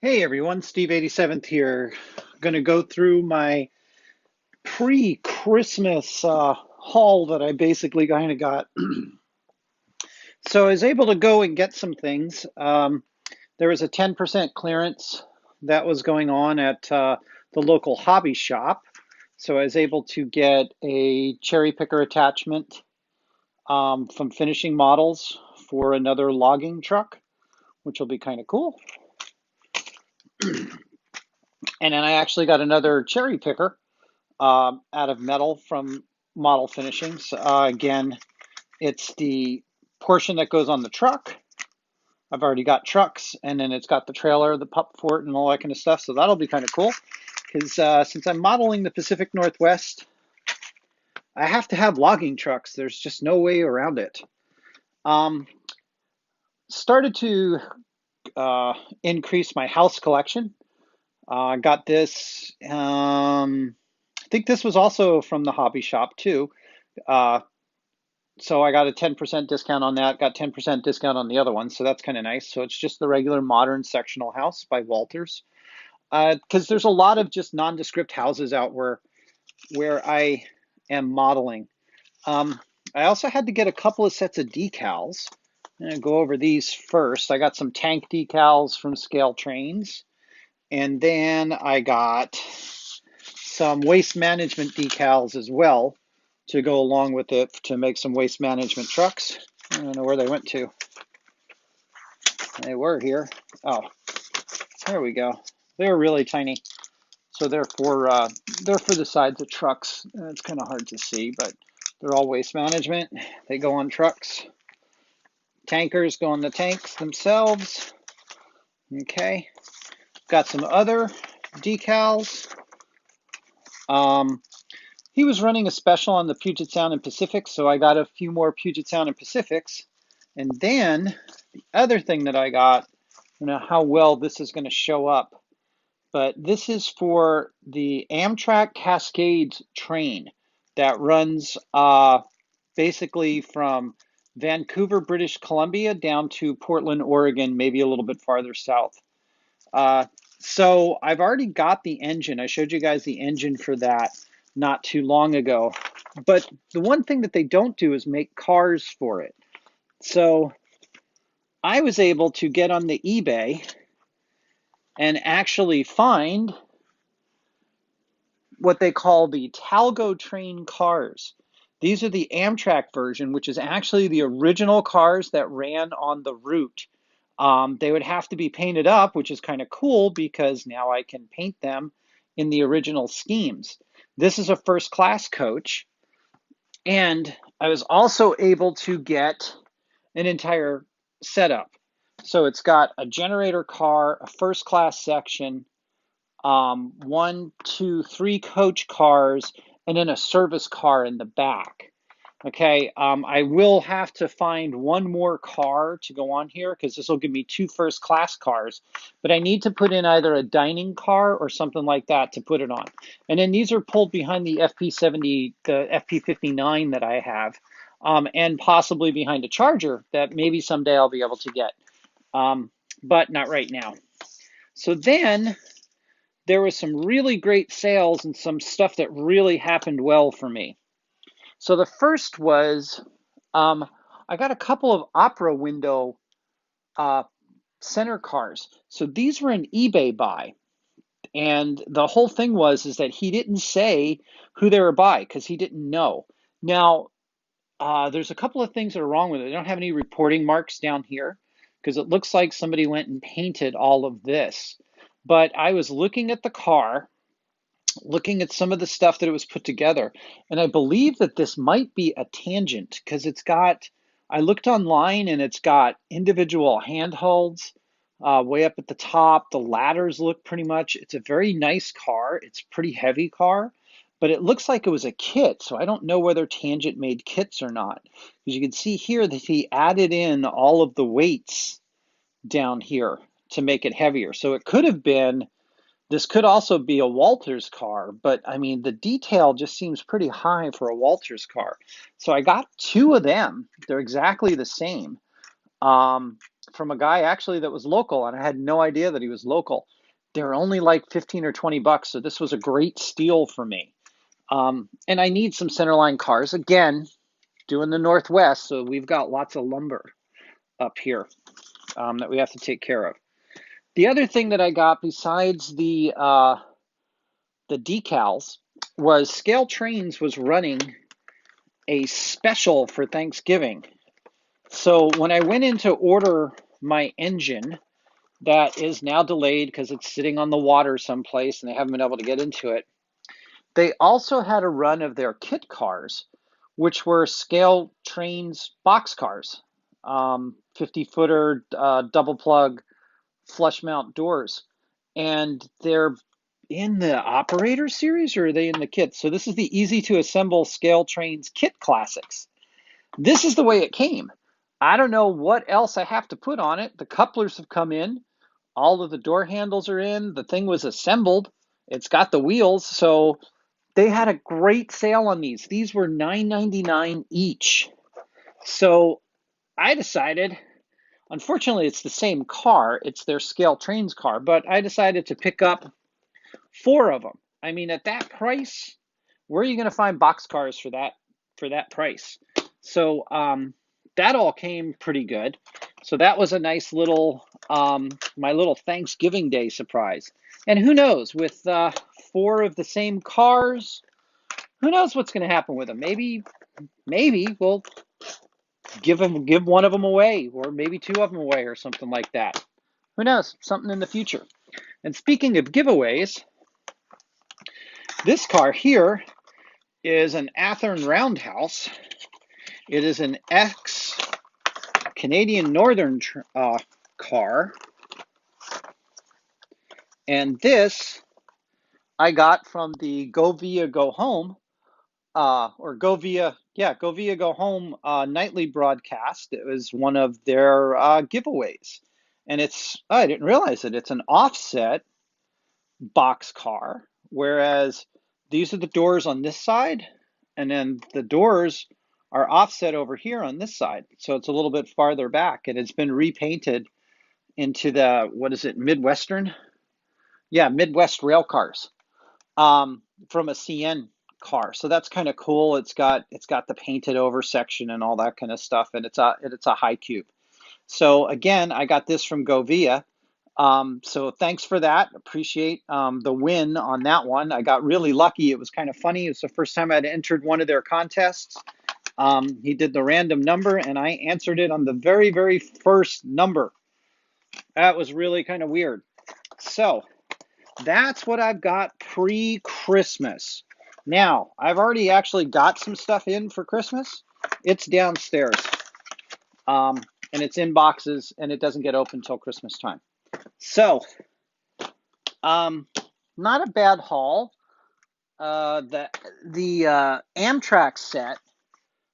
Hey everyone, Steve 87th here. Going to go through my pre-Christmas haul that I basically kind of got. So I was able to go and get some things. There was a 10% clearance that was going on at the local hobby shop. So I was able to get a cherry picker attachment from Finishing Models for another logging truck, which will be kind of cool. And then I actually got another cherry picker out of metal from Model Finishings. Again, it's the portion that goes on the truck. I've already got trucks, and then it's got the trailer, the pup fort, and all that kind of stuff. So that'll be kind of cool because since I'm modeling the Pacific Northwest, I have to have logging trucks. There's just no way around it. Um, Started to increase my house collection. I got this. I think this was also from the hobby shop too. Uh, so I got a 10% discount on that, got 10% discount on the other one. So that's kind of nice. So it's just the regular modern sectional house by Walters. Because there's a lot of just nondescript houses out where I am modeling. I also had to get a couple of sets of decals. I'm gonna go over these first. I got some tank decals from Scale Trains. And then I got some waste management decals as well to go along with it to make some waste management trucks. I don't know where they went to. They were here. Oh, there we go. They're really tiny. So they're for the sides of trucks. It's kind of hard to see, but they're all waste management. They go on trucks. Tankers go on the tanks themselves. Okay. Got some other decals. He was running a special on the Puget Sound and Pacific, so I got a few more Puget Sound and Pacifics. And then the other thing that I got, I don't know how well this is going to show up, but this is for the Amtrak Cascades train that runs basically from Vancouver, British Columbia down to Portland, Oregon, maybe a little bit farther south. So I've already got the engine. I showed you guys the engine for that not too long ago. But the one thing that they don't do is make cars for it. So I was able to get on the eBay and actually find what they call the Talgo train cars. These are the Amtrak version, which is actually the original cars that ran on the route. They would have to be painted up, which is kind of cool because now I can paint them in the original schemes. This is a first class coach. And I was also able to get an entire setup. So it's got a generator car, a first class section, one, two, three coach cars, and then a service car in the back. Okay, I will have to find one more car to go on here because this will give me two first class cars, but I need to put in either a dining car or something like that to put it on. And then these are pulled behind the FP70, the FP59 that I have, and possibly behind a Charger that maybe someday I'll be able to get, but not right now. So then there was some really great sales and some stuff that really happened well for me. So the first was I got a couple of opera window center cars. So these were an eBay buy. And the whole thing was is that he didn't say who they were by because he didn't know. Now, there's a couple of things that are wrong with it. They don't have any reporting marks down here because it looks like somebody went and painted all of this. But I was looking at the car, looking at some of the stuff that it was put together, and I believe that this might be a tangent because I looked online and it's got individual handholds way up at the top. The ladders look pretty much, it's a very nice car. It's a pretty heavy car, but it looks like it was a kit. So I don't know whether Tangent made kits or not. Because you can see here that he added in all of the weights down here to make it heavier. So it could have been, this could also be a Walters car, but I mean, the detail just seems pretty high for a Walters car. So I got two of them. They're exactly the same from a guy actually that was local, and I had no idea that he was local. they're only like 15 or 20 bucks. So this was a great steal for me. And I need some centerline cars. Again, doing the Northwest, so we've got lots of lumber up here that we have to take care of. The other thing that I got besides the decals was Scale Trains was running a special for Thanksgiving. So when I went in to order my engine, that is now delayed because it's sitting on the water someplace and they haven't been able to get into it. They also had a run of their kit cars, which were Scale Trains box cars, 50-footer double plug flush mount doors. And they're in the operator series, or are they in the kit? So this is the easy to assemble Scale Trains kit classics. This is the way it came. I don't know what else I have to put on it. The couplers have come in. All of the door handles are in. The thing was assembled. It's got the wheels. So they had a great sale on these. These were $9.99 each. So I decided, unfortunately, it's the same car. It's their Scale Trains car, but I decided to pick up 4 of them. I mean, at that price, where are you going to find box cars for that price? So that all came pretty good. So that was a nice little my little Thanksgiving Day surprise. And who knows, with 4 of the same cars, who knows what's going to happen with them? Maybe we'll give one of them away, or maybe 2 of them away, or something like that. Who knows? Something in the future. And speaking of giveaways, this car here is an Athearn Roundhouse. It is an ex-Canadian Northern car. And this I got from the GoViaorGoHome, or GoViaorGoHome nightly broadcast. It was one of their giveaways. And I didn't realize it. It's an offset box car, whereas these are the doors on this side, and then the doors are offset over here on this side. So it's a little bit farther back, and it's been repainted into the, what is it, Midwestern? Yeah, Midwest rail cars from a CN car. So that's kind of cool. It's got the painted over section and all that kind of stuff, and it's a high cube. So again, I got this from GoVia. So thanks for that. Appreciate the win on that one. I got really lucky. It was kind of funny. It was the first time I'd entered one of their contests. He did the random number, and I answered it on the very, very first number. That was really kind of weird. So that's what I've got pre-Christmas. Now, I've already actually got some stuff in for Christmas. It's downstairs. And it's in boxes, and it doesn't get open until Christmas time. So, not a bad haul. The Amtrak set,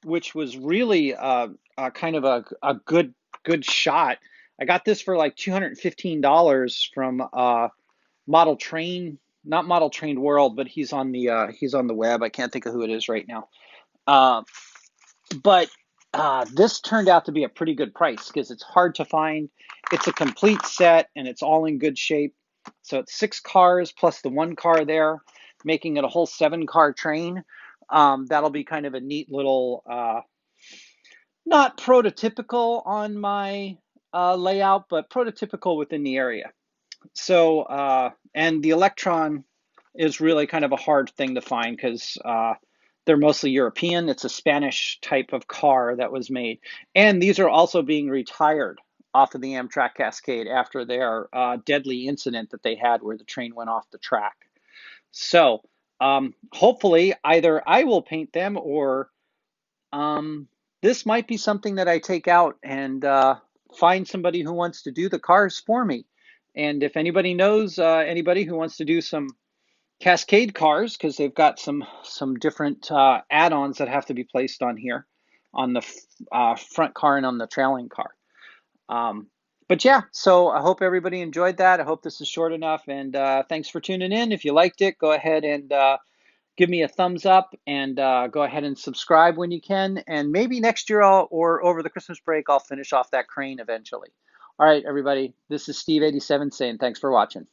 which was really kind of a good shot. I got this for like $215 from Model Train, not Model Train World, but he's on the web. I can't think of who it is right now. But this turned out to be a pretty good price because it's hard to find. It's a complete set and it's all in good shape. So it's 6 cars plus the 1 car there, making it a whole 7-car train. That'll be kind of a neat little, not prototypical on my layout, but prototypical within the area. So, and the Electron is really kind of a hard thing to find because they're mostly European. It's a Spanish type of car that was made. And these are also being retired off of the Amtrak Cascade after their deadly incident that they had where the train went off the track. So hopefully either I will paint them or this might be something that I take out and find somebody who wants to do the cars for me. And if anybody knows anybody who wants to do some Cascade cars, because they've got some different add-ons that have to be placed on here on the front car and on the trailing car. But yeah, so I hope everybody enjoyed that. I hope this is short enough, and thanks for tuning in. If you liked it, go ahead and give me a thumbs up, and go ahead and subscribe when you can. And maybe next year or over the Christmas break, I'll finish off that crane eventually. All right, everybody, this is Steve87 saying thanks for watching.